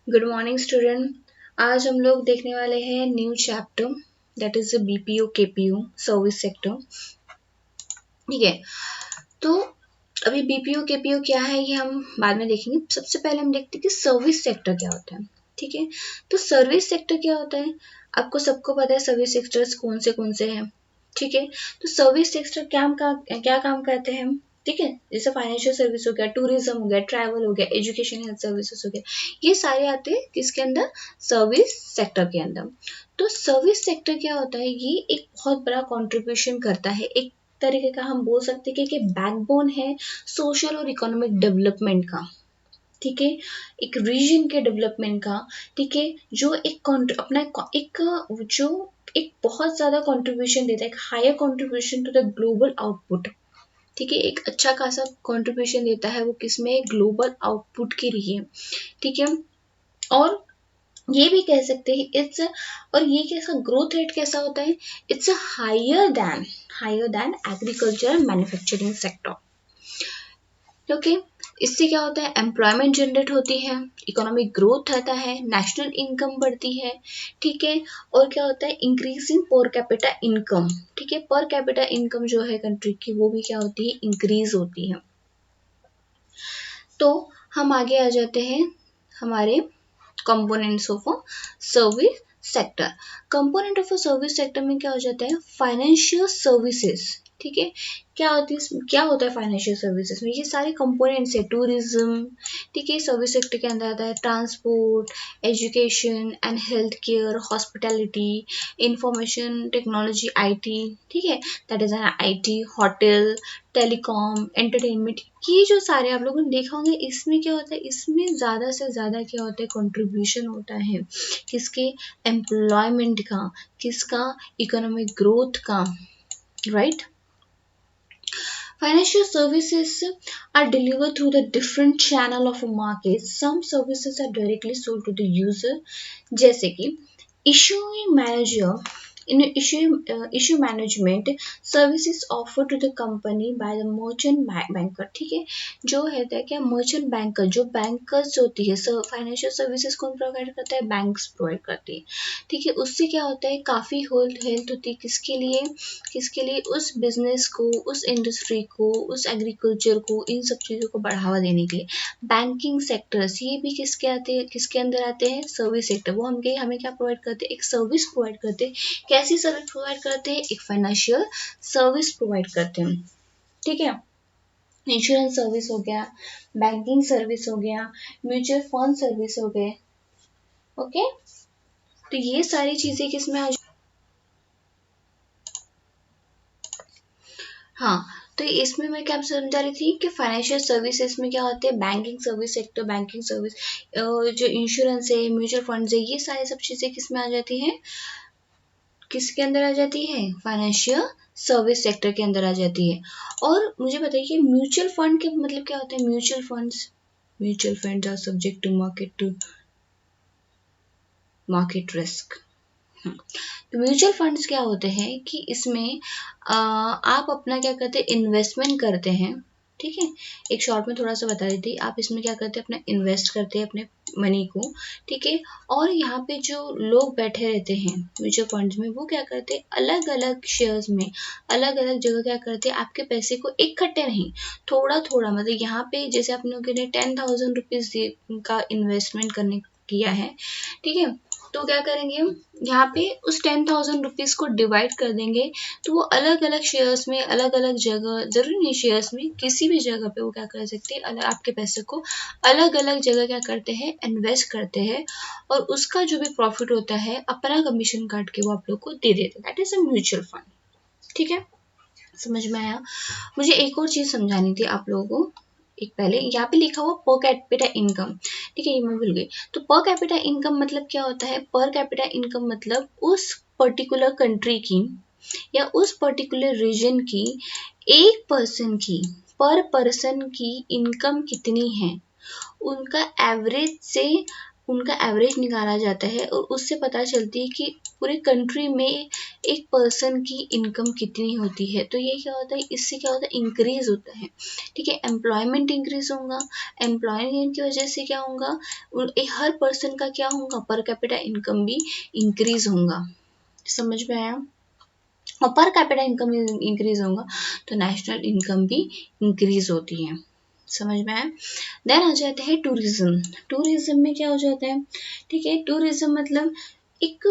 Good morning student. आज हम लोग देखने वाले हैं new chapter that is BPO KPO service sector. ठीक है, तो अभी बीपीओ केपीओ क्या है ये हम बाद में देखेंगे। सबसे पहले हम देखते हैं कि सर्विस सेक्टर क्या होता है। ठीक है, तो सर्विस सेक्टर क्या होता है, आपको सबको पता है सर्विस सेक्टर्स कौन से हैं। ठीक है, तो सर्विस सेक्टर क्या काम करते हैं हम। ठीक है, जैसे फाइनेंशियल सर्विस हो गया, टूरिज्म हो गया, ट्रैवल हो गया, एजुकेशन हेल्थ सर्विसेज हो गया, ये सारे आते हैं किसके अंदर, सर्विस सेक्टर के अंदर। तो सर्विस सेक्टर क्या होता है, ये एक बहुत बड़ा कंट्रीब्यूशन करता है, एक तरीके का हम बोल सकते हैं कि बैकबोन है सोशल और इकोनॉमिक डेवलपमेंट का। ठीक है, एक रीजन के डेवलपमेंट का। ठीक है, जो अपना एक जो एक बहुत ज्यादा कंट्रीब्यूशन देता है, एक higher contribution to the global output. ठीक है, एक अच्छा खासा कंट्रीब्यूशन देता है वो किसमें, ग्लोबल आउटपुट के लिए। ठीक है, और ये भी कह सकते हैं इट्स, और ये कैसा ग्रोथ रेट कैसा होता है, it's higher than agriculture manufacturing sector. Okay, इससे क्या होता है, एम्प्लॉयमेंट जनरेट होती है, इकोनॉमिक ग्रोथ आता है, नेशनल इनकम बढ़ती है। ठीक है, और क्या होता है, इंक्रीजिंग पर कैपिटा इनकम। ठीक है, पर कैपिटा इनकम जो है कंट्री की वो भी क्या होती है, इंक्रीज होती है। तो हम आगे आ जाते हैं हमारे components of a service sector. Component of a service sector में क्या हो जाता है, फाइनेंशियल सर्विसेज। ठीक है, क्या होता है फाइनेंशियल सर्विसेज में, ये सारे कंपोनेंट्स है, टूरिज्म। ठीक है, सर्विस सेक्टर के अंदर आता है transport, education and health care, hospitality, information technology, IT. ठीक है, that is an IT, hotel, telecom, entertainment. ये जो सारे आप लोगों ने देखा होंगे, इसमें क्या होता है, इसमें ज़्यादा से ज़्यादा क्या होता है, कंट्रीब्यूशन होता है किसके, एम्प्लॉयमेंट का, किसका, इकोनॉमिक ग्रोथ का, right. Financial services are delivered through the different channel of a market. Some services are directly sold to the user, जैसे कि issuing manager in issue management services offered to the company by the merchant banker. ठीक है, जो है क्या, merchant banker, जो bankers होती है, फाइनेंशियल सर्विसेज कौन प्रोवाइड करता है, बैंक्स प्रोवाइड करती है। ठीक है, उससे क्या होता है, काफ़ी हेल्थ होती है किसके लिए, उस बिजनेस को, उस इंडस्ट्री को, उस एग्रीकल्चर को, इन सब चीज़ों को बढ़ावा देने के लिए। बैंकिंग सेक्टर्स, ये भी किसके अंदर आते हैं, सर्विस सेक्टर। वो हमें क्या प्रोवाइड करते हैं, एक सर्विस प्रोवाइड करते हैं। कैसी सर्विस प्रोवाइड करते हैं, एक फाइनेंशियल सर्विस प्रोवाइड करते हैं। ठीक है, इंश्योरेंस सर्विस हो गया, बैंकिंग सर्विस हो गया, म्यूचुअल फंड सर्विस हो गए। ओके, तो ये सारी चीजें किसमें आ, हाँ, तो इसमें मैं क्या समझा रही थी कि फाइनेंशियल सर्विसेज में क्या होते हैं, banking service sector, banking service, जो इंश्योरेंस है, म्यूचुअल फंड्स है, ये सारी सब चीज़ें किसमें आ जाती हैं, किसके अंदर आ जाती है, फाइनेंशियल सर्विस सेक्टर के अंदर आ जाती है। और मुझे बताइए म्यूचुअल फंड के मतलब क्या होते हैं, mutual funds are subject to market risk. तो म्यूचुअल फंड्स क्या होते हैं कि इसमें आप अपना क्या करते हैं, इन्वेस्टमेंट करते हैं। ठीक है, एक शॉर्ट में थोड़ा सा बता देती, आप इसमें क्या करते हैं, अपना इन्वेस्ट करते हैं अपने मनी को। ठीक है, और यहाँ पे जो लोग बैठे रहते हैं म्यूचुअल फंड्स में, वो क्या करते हैं, अलग अलग शेयर्स में, अलग अलग जगह क्या करते हैं, आपके पैसे को इकट्ठे नहीं, थोड़ा थोड़ा, मतलब यहाँ पे जैसे आप लोगों ने 10,000 रुपीज का इन्वेस्टमेंट करने किया है। ठीक है, तो क्या करेंगे हम, यहाँ पे उस 10,000 रुपीज को डिवाइड कर देंगे, तो वो अलग अलग शेयर्स में, अलग अलग जगह, जरूरी नहीं शेयर्स में, किसी भी जगह पे वो क्या कर सकते हैं, अलग आपके पैसे को अलग अलग जगह क्या करते हैं, इन्वेस्ट करते हैं, और उसका जो भी प्रॉफिट होता है अपना कमीशन काट के वो आप लोग को दे देते हैं। That is a mutual fund. ठीक है, समझ में आया। मुझे एक और चीज समझानी थी आप लोगों को, एक पहले यहाँ पे लिखा हुआ पर कैपिटा इनकम। ठीक है, ये मैं भूल गई। तो पर कैपिटा इनकम मतलब क्या होता है, पर कैपिटा इनकम मतलब उस पर्टिकुलर कंट्री की या उस पर्टिकुलर रीजन की एक पर्सन की, पर पर्सन की इनकम कितनी है, उनका एवरेज से उनका एवरेज निकाला जाता है और उससे पता चलती है कि पूरे कंट्री में एक पर्सन की इनकम कितनी होती है। तो ये क्या होता है, इससे क्या होता है, इंक्रीज होता है। ठीक है, एम्प्लॉयमेंट इंक्रीज होगा, एम्प्लॉयमेंट की वजह से क्या होगा, हर पर्सन का क्या होगा, पर कैपिटा इनकम भी इंक्रीज होगा। समझ में आया? और पर कैपिटा इनकम इंक्रीज होगा तो नेशनल इनकम भी इंक्रीज होती है। समझ में आया? देन आ जाते हैं टूरिज्म। टूरिज्म में क्या हो जाता है, ठीक है, टूरिज्म मतलब एक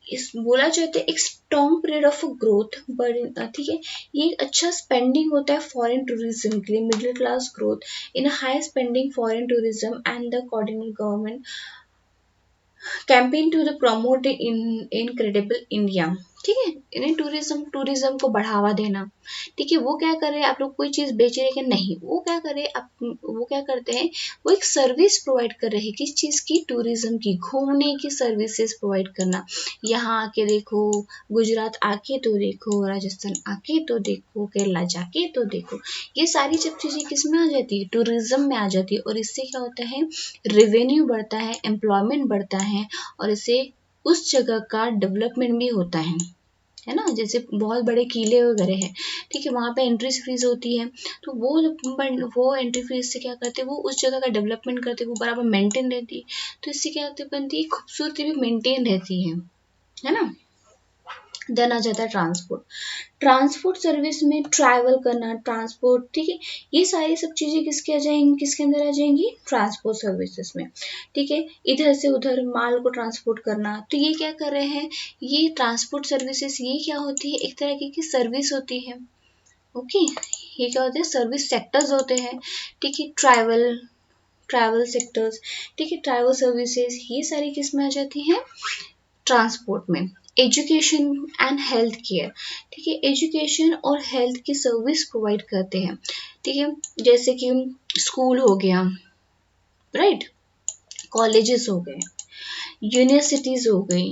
इस बोला जाता है एक strong period of growth, but ठीक है, ये एक अच्छा स्पेंडिंग होता है फॉरेन टूरिज्म के लिए, middle class growth in high spending foreign tourism and the coordinate government campaign to the promote in incredible India. ठीक है, इन्हें टूरिज्म को बढ़ावा देना। ठीक है, वो क्या कर रहे हैं, आप लोग कोई चीज बेच रहे हैं कि नहीं, वो क्या कर रहे हैं, वो क्या करते हैं, वो एक सर्विस प्रोवाइड कर रहे हैं, किस चीज की, टूरिज्म की, घूमने की सर्विसेज प्रोवाइड करना। यहाँ आके देखो, गुजरात आके तो देखो, राजस्थान आके तो देखो, केरला जाके तो देखो, ये सारी सब चीजें किस में आ जाती है, टूरिज्म में आ जाती है। और इससे क्या होता है, रेवेन्यू बढ़ता है, एम्प्लॉयमेंट बढ़ता है, और इससे उस जगह का डेवलपमेंट भी होता है ना। जैसे बहुत बड़े किले वगैरह है, ठीक है, वहाँ पे एंट्री फीस होती है, तो वो एंट्री फीस से क्या करते हैं, वो उस जगह का डेवलपमेंट करते हैं, वो बराबर मेंटेन रहती है, तो इससे क्या होती है, बनती है, खूबसूरती भी मेंटेन रहती है ना। देन आ जाता है ट्रांसपोर्ट। ट्रांसपोर्ट सर्विस में ट्रैवल करना, ट्रांसपोर्ट, ठीक है, ये सारी सब चीजें किसके आ जाएंगी, किसके अंदर आ जाएंगी, ट्रांसपोर्ट सर्विसेज में। ठीक है, इधर से उधर माल को ट्रांसपोर्ट करना, तो ये क्या कर रहे हैं, ये ट्रांसपोर्ट सर्विसेज, ये क्या होती है, एक तरह की सर्विस होती है। ओके, ये क्या होते हैं, सर्विस सेक्टर्स होते हैं। ठीक है, ट्रैवल ट्रैवल सेक्टर्स, ठीक है, ट्रैवल सर्विसेज, ये सारी किस में आ जाती हैं, ट्रांसपोर्ट में। एजुकेशन एंड हेल्थ केयर, ठीक है, एजुकेशन और हेल्थ की सर्विस प्रोवाइड करते हैं। ठीक है, जैसे कि स्कूल हो गया, राइट, कॉलेजेस हो गए, यूनिवर्सिटीज हो गई,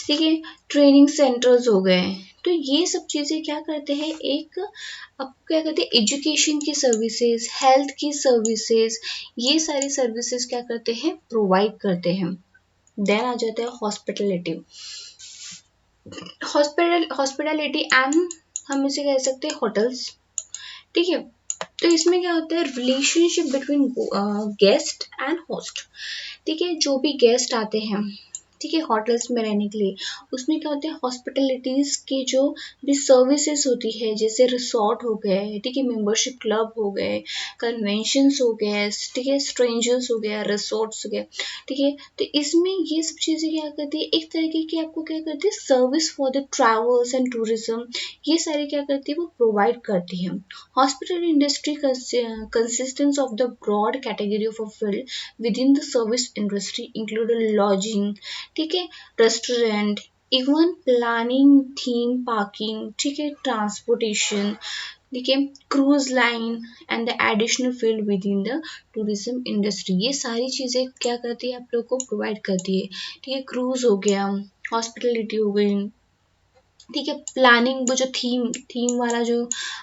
ठीक है, ट्रेनिंग सेंटर्स हो गए। तो ये सब चीजें क्या करते हैं, एक अब क्या कहते हैं, एजुकेशन की सर्विसेज, हेल्थ की सर्विसेज, ये सारी सर्विसेज क्या करते हैं, प्रोवाइड करते हैं। देन आ जाता है हॉस्पिटलिटी। हॉस्पिटलिटी एंड हम इसे कह सकते हैं होटल्स। ठीक है, तो इसमें क्या होता है, relationship between guest and host. ठीक है, जो भी गेस्ट आते हैं, ठीक है, होटल्स में रहने के लिए, उसमें क्या होता है, हॉस्पिटलिटीज की जो भी सर्विसेज होती है, जैसे रिसोर्ट हो गए, ठीक है, मेंबरशिप क्लब हो गए, कन्वेंशंस हो गए, ठीक है, स्ट्रेंजर्स हो गया, रिसोर्ट्स हो गए। ठीक है, तो इसमें ये सब चीजें क्या करती है, एक तरीके की आपको क्या करती है, service for the travels and tourism, ये सारी क्या करती है, वो प्रोवाइड करती है। Hospital industry consists of the broad category of a field within the service industry include lodging, ठीक है, restaurant, even planning, theme parking, ठीक है, ट्रांसपोर्टेशन, ठीक है, cruise line and the additional field with in the tourism industry, ये सारी चीजें क्या करती है, आप लोग को प्रोवाइड करती है। ठीक है, क्रूज हो गया, हॉस्पिटलिटी हो गई, ठीक है, प्लानिंग, वो जो थीम वाला जो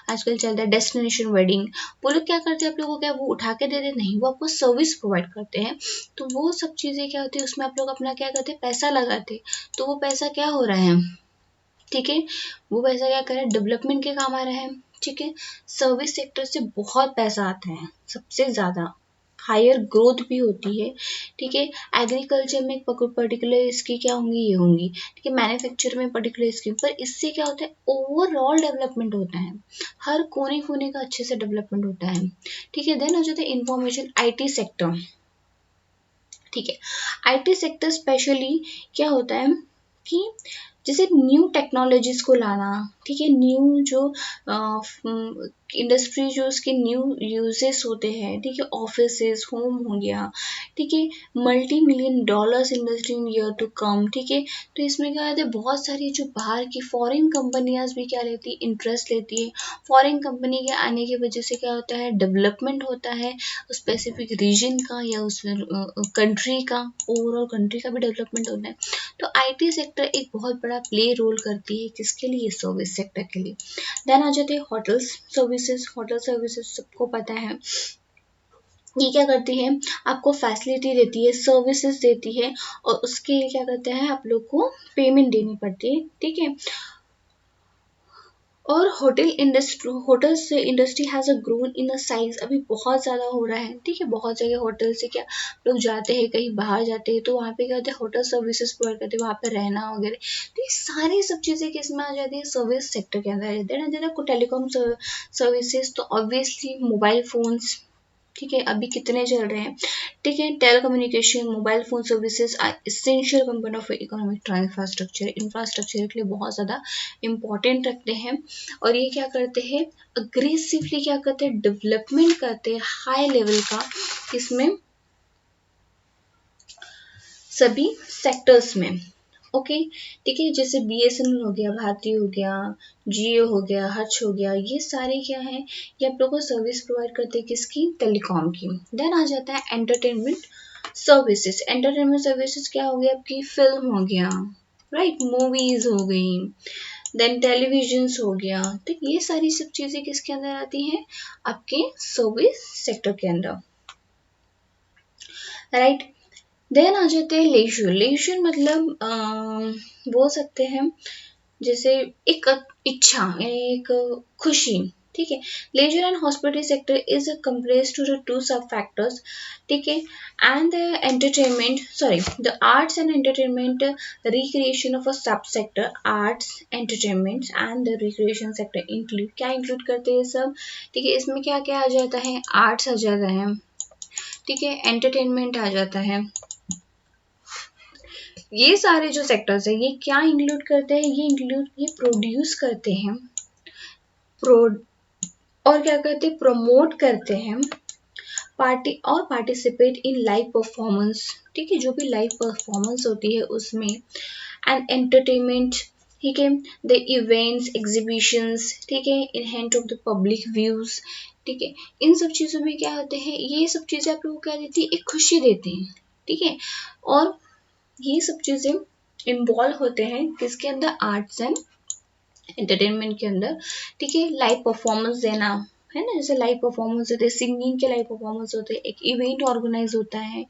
आजकल चलता है, डेस्टिनेशन वेडिंग, वो लोग क्या करते हैं, आप लोगों को क्या वो उठा के दे देते, नहीं, वो आपको सर्विस प्रोवाइड करते हैं। तो वो सब चीजें क्या होती है, उसमें आप लोग अपना क्या करते हैं, पैसा लगाते हैं, तो वो पैसा क्या हो रहा है, ठीक है, वो पैसा क्या कर रहा है, डेवलपमेंट के काम आ रहा है। ठीक है, सर्विस सेक्टर से बहुत पैसा आता है, सबसे ज्यादा हायर ग्रोथ भी होती है। ठीक है, एग्रीकल्चर में पर्टिकुलर इसकी क्या होंगी, ये होंगी, ठीक है, मैन्युफैक्चर में पर्टिकुलर स्कीम, पर इससे क्या होता है, ओवरऑल डेवलपमेंट होता है, हर कोने कोने का अच्छे से डेवलपमेंट होता है। ठीक है, देन हो जाता है इंफॉर्मेशन आईटी सेक्टर। ठीक है, आईटी सेक्टर स्पेशली क्या होता है कि जैसे न्यू टेक्नोलॉजीज को लाना, ठीक है, न्यू जो इंडस्ट्री जो उसके न्यू यूजेस होते हैं, ठीक है, ऑफिसेस, होम हो गया, ठीक है, multi million dollars industry in year to come. ठीक है, तो इसमें क्या होता है, बहुत सारी जो बाहर की फॉरेन कंपनियां भी क्या लेती है, इंटरेस्ट लेती है। फॉरेन कंपनी के आने की वजह से क्या होता है, डेवलपमेंट होता है स्पेसिफिक रीजन का या उस कंट्री का, ओवरऑल कंट्री का भी डेवलपमेंट होता है। तो आईटी सेक्टर एक बहुत बड़ा प्ले रोल करती है, किसके लिए, सर्विस सेक्टर के लिए। देन आ जाते हैं होटल सर्विसेज। होटल सर्विसेज सबको पता है, ये क्या करती है, आपको फैसिलिटी देती है, सर्विसेज देती है, और उसके लिए क्या करते हैं, आप लोग को पेमेंट देनी पड़ती है, ठीक है। और होटल से industry has a grown in a size, अभी बहुत ज़्यादा हो रहा है, ठीक है। बहुत जगह होटल से क्या लोग जाते हैं, कहीं बाहर जाते हैं, तो वहाँ पे क्या होता है, होटल सर्विसेज प्रोवाइड करते हैं, वहाँ पे रहना वगैरह। तो ये सारी सब चीज़ें किस में आ जाती है, सर्विस सेक्टर के अंदर आ जाती है ना। जैसे टेलीकॉम सर्विसेज, तो ऑब्वियसली मोबाइल फोन्स, ठीक है, अभी कितने चल रहे हैं, ठीक है। Telecommunication, mobile phone services are essential component of economic infrastructure के लिए बहुत ज़्यादा इंपॉर्टेंट रखते हैं। और ये क्या करते हैं, अग्रेसिवली क्या करते हैं, डेवलपमेंट करते हैं हाई लेवल का, इसमें सभी सेक्टर्स में, ओके, ठीक है। जैसे BSNL हो गया, भारती हो गया, जियो हो गया, हच हो गया, ये सारे क्या है, ये आप लोगों को सर्विस प्रोवाइड करते हैं, किसकी, टेलीकॉम की। देन आ जाता है एंटरटेनमेंट सर्विसेज। एंटरटेनमेंट सर्विसेज क्या हो गया, आपकी फिल्म हो गया, राइट, मूवीज हो गई, देन टेलीविजन हो गया, तो ये सारी सब चीजें किसके अंदर आती हैं, आपके सर्विस सेक्टर के अंदर, राइट। देन आ जाते हैं लेजर। लेजर मतलब बोल सकते हैं जैसे एक इच्छा, एक खुशी, ठीक है। Leisure and hospital sector is compress to the two sub factors, ठीक है। And the entertainment, sorry, the arts and entertainment recreation of a sub sector, arts entertainment and the recreation sector include, क्या include करते हैं सब, ठीक है। इसमें क्या क्या आ जाता है, आर्ट्स आ जाता है, ठीक है, एंटरटेनमेंट आ जाता है। ये सारे जो सेक्टर्स है, ये क्या इंक्लूड करते हैं, ये प्रोड्यूस करते हैं, प्रो और क्या करते हैं, प्रमोट करते हैं, पार्टिसिपेट इन लाइव परफॉर्मेंस, ठीक है, जो भी लाइव परफॉर्मेंस होती है उसमें, एंड एंटरटेनमेंट, ठीक है, द इवेंट्स, एग्जीबिशंस, ठीक है, in hand of the public views, ठीक है। इन सब चीजों में क्या होते हैं, ये सब चीजें आप लोगों को क्या देती है, एक खुशी देती हैं, ठीक है। और ये सब चीजें इन्वॉल्व होते हैं किसके अंदर, आर्ट्स एंड एंटरटेनमेंट के अंदर, ठीक है। लाइव परफॉर्मेंस देना, है ना, जैसे लाइव परफॉर्मेंस होते हैं, सिंगिंग के लाइव परफॉर्मेंस होते हैं, एक इवेंट ऑर्गेनाइज होता है,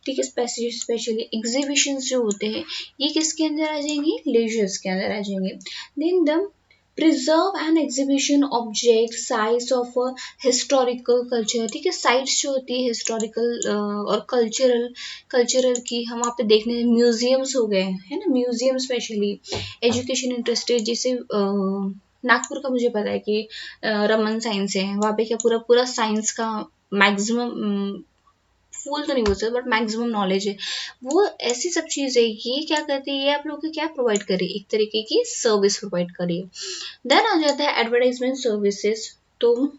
ठीक है। स्पेशली एग्जीबिशंस जो होते हैं, ये किसके अंदर आ जाएंगे, लेजर्स के अंदर आ जाएंगे। Then the preserve and exhibition object sites of historical culture, ठीक है। साइट्स जो होती है हिस्टोरिकल और कल्चरल की, हम वहाँ पे देखने, म्यूजियम्स हो गए, है ना, म्यूजियम स्पेशली एजुकेशन इंटरेस्टेड, जैसे नागपुर का मुझे पता है कि रमन साइंस है, वहाँ पे क्या पूरा पूरा साइंस का मैक्सिमम, फुल तो नहीं बोल सकते बट मैक्सिमम नॉलेज है, वो ऐसी सब चीज़ है। ये क्या करती है, ये आप लोग को क्या प्रोवाइड करी, एक तरीके की सर्विस प्रोवाइड करी। देन आ जाता है एडवर्टाइजमेंट सर्विसेज। तो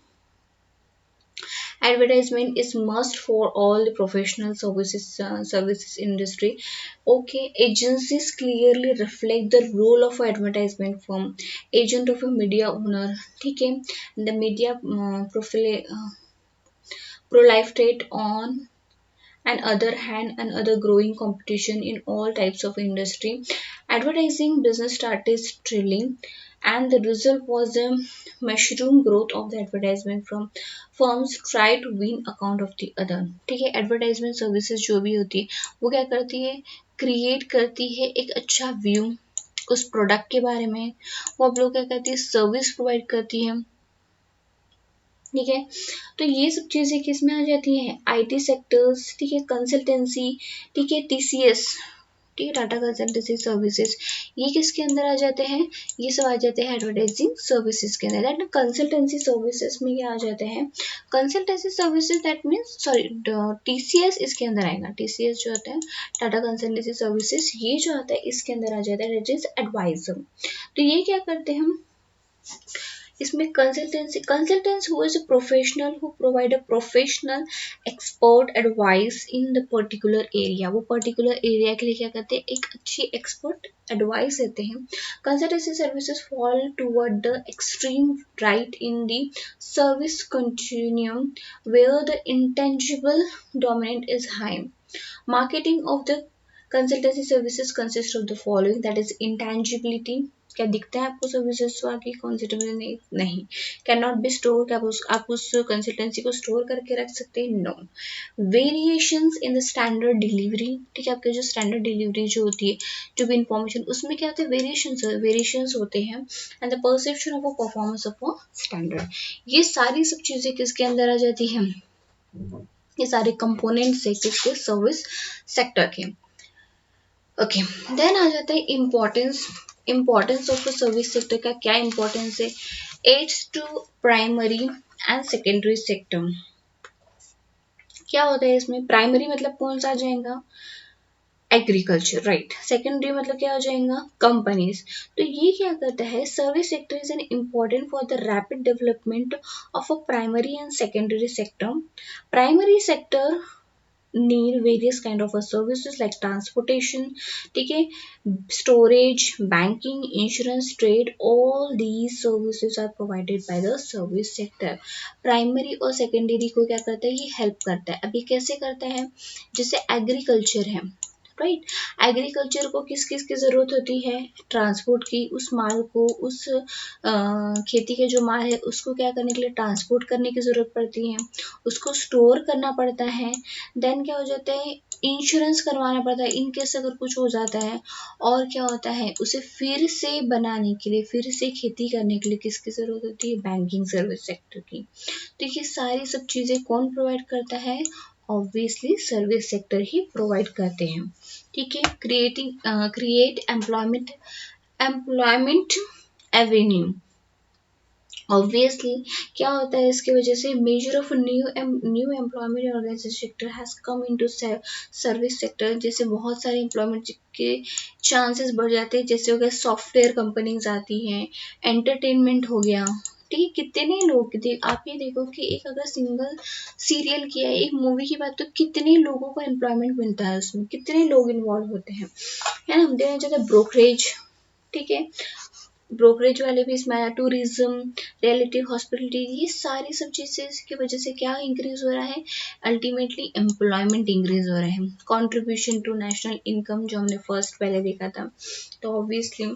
advertisement is must for all the professional services industry, okay। Agencies clearly reflect the role of advertisement firm, agent of a media owner, ठीक है। The media proliferate on and other hand and other growing competition in all types of industry. Advertising business started thrilling, and the result was a mushroom growth of the advertisement from firms try to win account of the other, ठीक है। Advertisement services जो भी होती है, वो क्या करती है, क्रिएट करती है एक अच्छा व्यू उस प्रोडक्ट के बारे में, वो आप लोग क्या करती है, सर्विस प्रोवाइड करती है, ठीक है। तो ये सब चीजें किस में आ जाती हैं, IT सेक्टर्स, ठीक है, कंसल्टेंसी, ठीक है, TCS, ठीक है, टाटा कंसल्टेंसी सर्विसेज, ये किसके अंदर आ जाते हैं, ये सब आ जाते हैं एडवर्टाइजिंग सर्विसेज के अंदर। दैट कंसल्टेंसी सर्विसेज में क्या आ जाते हैं, consultancy services, that means sorry, TCS इसके अंदर आएगा, TCS जो होता है टाटा कंसल्टेंसी सर्विसेज, ये जो आता है इसके अंदर आ जाता है, दैट इज एडवाइजर। तो ये क्या करते हैं हम, इसमें consultants who is a professional who provide a professional expert advice in the particular area, वो particular area के लिए क्या करते हैं, एक अच्छी expert advice देते हैं। consultancy services fall toward the extreme right in the service continuum where the intangible dominant is high. Marketing of the consultancy services consists of the following, that is intangibility, क्या दिखता है आपको services की कौन सी नहीं। Can not be store, क्या आप उस कंसल्टेंसी को स्टोर करके रख सकते हैं, no. Variations in the standard delivery, ठीक है, आपके जो स्टैंडर्ड डिलीवरी जो होती है, जो भी इंफॉर्मेशन उसमें क्या होता है, वेरिएशंस होते हैं, and the perception of a performance of a standard. ये सारी सब चीजें किसके अंदर आ जाती हैं, ये सारे कंपोनेंट्स है किसके, सर्विस सेक्टर के। ओके, देन आ जाता है इम्पोर्टेंस ऑफ सर्विस सेक्टर का क्या इम्पोर्टेंस है, adds to primary and secondary sector. क्या होता है इसमें, प्राइमरी मतलब कौन सा आ जाएगा, एग्रीकल्चर, राइट। सेकेंडरी मतलब क्या हो जाएगा, कंपनीज। तो ये क्या करता है, service sector is an important for the rapid development of a primary and secondary sector. Primary sector need various kind of services like transportation, ठीक है, storage, banking, insurance, trade, all these services are provided by the service sector। Primary और secondary को क्या करता है, ये help करता है। अभी कैसे करता है, जैसे एग्रीकल्चर है, राइट, एग्रीकल्चर को किस किस की जरूरत होती है, ट्रांसपोर्ट की, उस माल को, उस खेती के जो माल है उसको क्या करने के लिए, ट्रांसपोर्ट करने की जरूरत पड़ती है, उसको स्टोर करना पड़ता है। देन क्या हो जाता है, इंश्योरेंस करवाना पड़ता है इन केस अगर कुछ हो जाता है। और क्या होता है, उसे फिर से बनाने के लिए, फिर से खेती करने के लिए किसकी जरूरत होती है, बैंकिंग सर्विस सेक्टर की। तो ये सारी सब चीजें कौन प्रोवाइड करता है, ऑब्वियसली सर्विस सेक्टर ही प्रोवाइड करते हैं, ठीक है। क्रिएट एम्प्लॉयमेंट एवेन्यू, ऑब्वियसली क्या होता है इसकी वजह से, major of new employment organisation sector has come into service sector. जैसे बहुत सारे एम्प्लॉयमेंट के चांसेस बढ़ जाते हैं, जैसे हो गया सॉफ्टवेयर कंपनीज आती हैं, एंटरटेनमेंट हो गया, ठीक है। कितने लोग आप ये देखो कि एक अगर सिंगल सीरियल किया है, एक मूवी की बात, तो कितने लोगों को एम्प्लॉयमेंट मिलता है उसमें, कितने लोग इन्वॉल्व होते हैं, है ना। देना चाहते हैं ब्रोकरेज, ठीक है, ब्रोकरेज वाले भी इसमें आया, टूरिज्म, रियलिटी, हॉस्पिटलिटी, ये सारी सब चीजें की वजह से क्या इंक्रीज हो रहा है, अल्टीमेटली एम्प्लॉयमेंट इंक्रीज हो रहा है। कंट्रीब्यूशन टू नेशनल इनकम जो हमने फर्स्ट पहले देखा था, तो ऑब्वियसली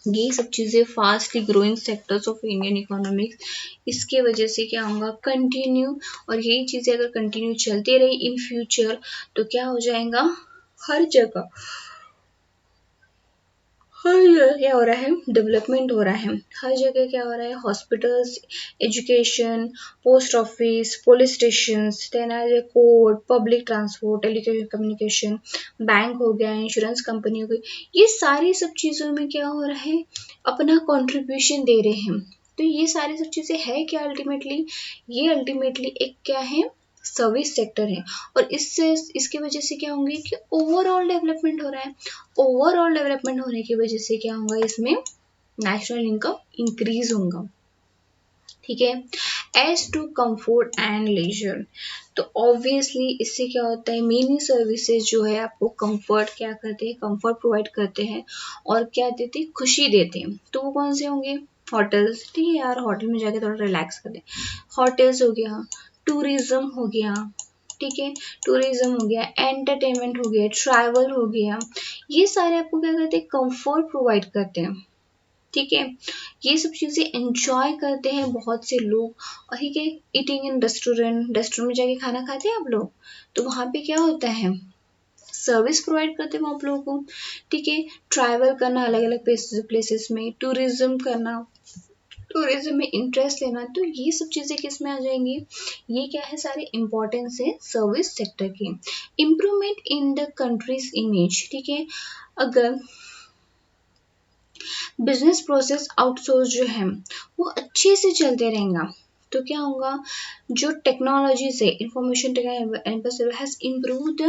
ये सब चीजें fastly growing sectors of Indian economics, इसके वजह से क्या होगा, कंटिन्यू, और यही चीजें अगर कंटिन्यू चलती रही इन फ्यूचर, तो क्या हो जाएगा, हर जगह क्या हो रहा है, डेवलपमेंट हो रहा है, हर जगह क्या हो रहा है, hospitals, education, post office, police station, court, public transport, telecommunication, communication, bank हो गया, इंश्योरेंस कंपनी हो गई, ये सारी सब चीज़ों में क्या हो रहा है, अपना कंट्रीब्यूशन दे रहे हैं। तो ये सारी सब चीज़ें है क्या अल्टीमेटली, ये अल्टीमेटली एक क्या है, सर्विस सेक्टर है। और इससे इसकी वजह से क्या होंगे कि ओवरऑल डेवलपमेंट हो रहा है, ओवरऑल डेवलपमेंट होने की वजह से क्या होगा, इसमें नेशनल इनकम इंक्रीज होगा, ठीक है। As to comfort and leisure, तो ऑब्वियसली इससे क्या होता है, मेनी सर्विसेज जो है आपको कंफर्ट क्या करते हैं, कंफर्ट प्रोवाइड करते हैं, और क्या देते हैं, खुशी देते हैं। तो वो कौन से होंगे, होटल्स, ठीक है यार, होटल में जाके थोड़ा रिलैक्स करते हैं, होटल्स हो गया, टूरिज्म हो गया, ठीक है, टूरिज्म हो गया, एंटरटेनमेंट हो गया, ट्रैवल हो गया, ये सारे आपको क्या करते हैं, कंफर्ट प्रोवाइड करते हैं, ठीक है। ये सब चीजें एंजॉय करते हैं बहुत से लोग, और ठीक है, ईटिंग इन रेस्टोरेंट में जाके खाना खाते हैं आप लोग, तो वहां पे क्या होता है, सर्विस प्रोवाइड करते हैं आप लोगों को, ठीक है। ट्रैवल करना अलग अलग प्लेसेस में, टूरिज्म करना, टूरिज्म में इंटरेस्ट लेना, तो ये सब चीजें किस में आ जाएंगी, ये क्या है, सारे इंपॉर्टेंस है सर्विस सेक्टर के। Improvement in the countries image, ठीक है, अगर बिजनेस प्रोसेस आउटसोर्स जो है वो अच्छे से चलते रहेगा, तो क्या होगा, जो टेक्नोलॉजी से information technology has improved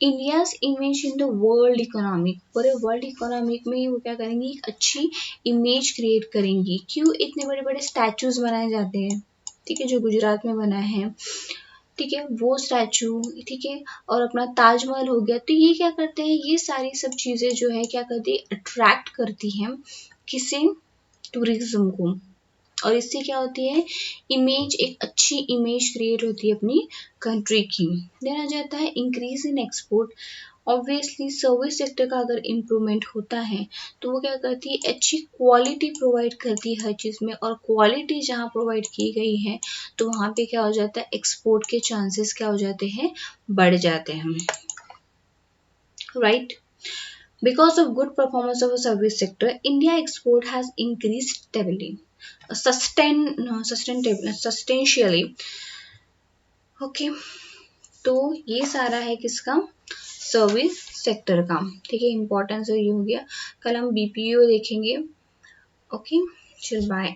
India's image in the world economic, पूरे वर्ल्ड इकोनॉमिक में वो क्या करेंगी, एक अच्छी इमेज क्रिएट करेंगी। क्यों इतने बड़े बड़े स्टैचूज बनाए जाते हैं, ठीक है, जो गुजरात में बना है, ठीक है, वो स्टैचू, ठीक है, और अपना ताजमहल हो गया, तो ये क्या करते हैं, ये सारी सब चीजें जो है क्या करती है, अट्रैक्ट करती हैं किसे, टूरिज्म को, और इससे क्या होती है, इमेज, एक अच्छी इमेज क्रिएट होती है अपनी कंट्री की। देना जाता है increase in export, obviously service sector का अगर इम्प्रूवमेंट होता है तो वो क्या करती है, अच्छी क्वालिटी प्रोवाइड करती है हर चीज़ में, और क्वालिटी जहाँ प्रोवाइड की गई है तो वहाँ पे क्या हो जाता है, एक्सपोर्ट के चांसेस क्या हो जाते हैं, बढ़ जाते हैं, right. Because of good performance of a service sector, India export has increased stably, substantially. Okay, तो ये सारा है किसका, सर्विस सेक्टर का, ठीक है। इंपॉर्टेंस ये हो गया। कल हम बीपीओ देखेंगे। ओके, चल बाय।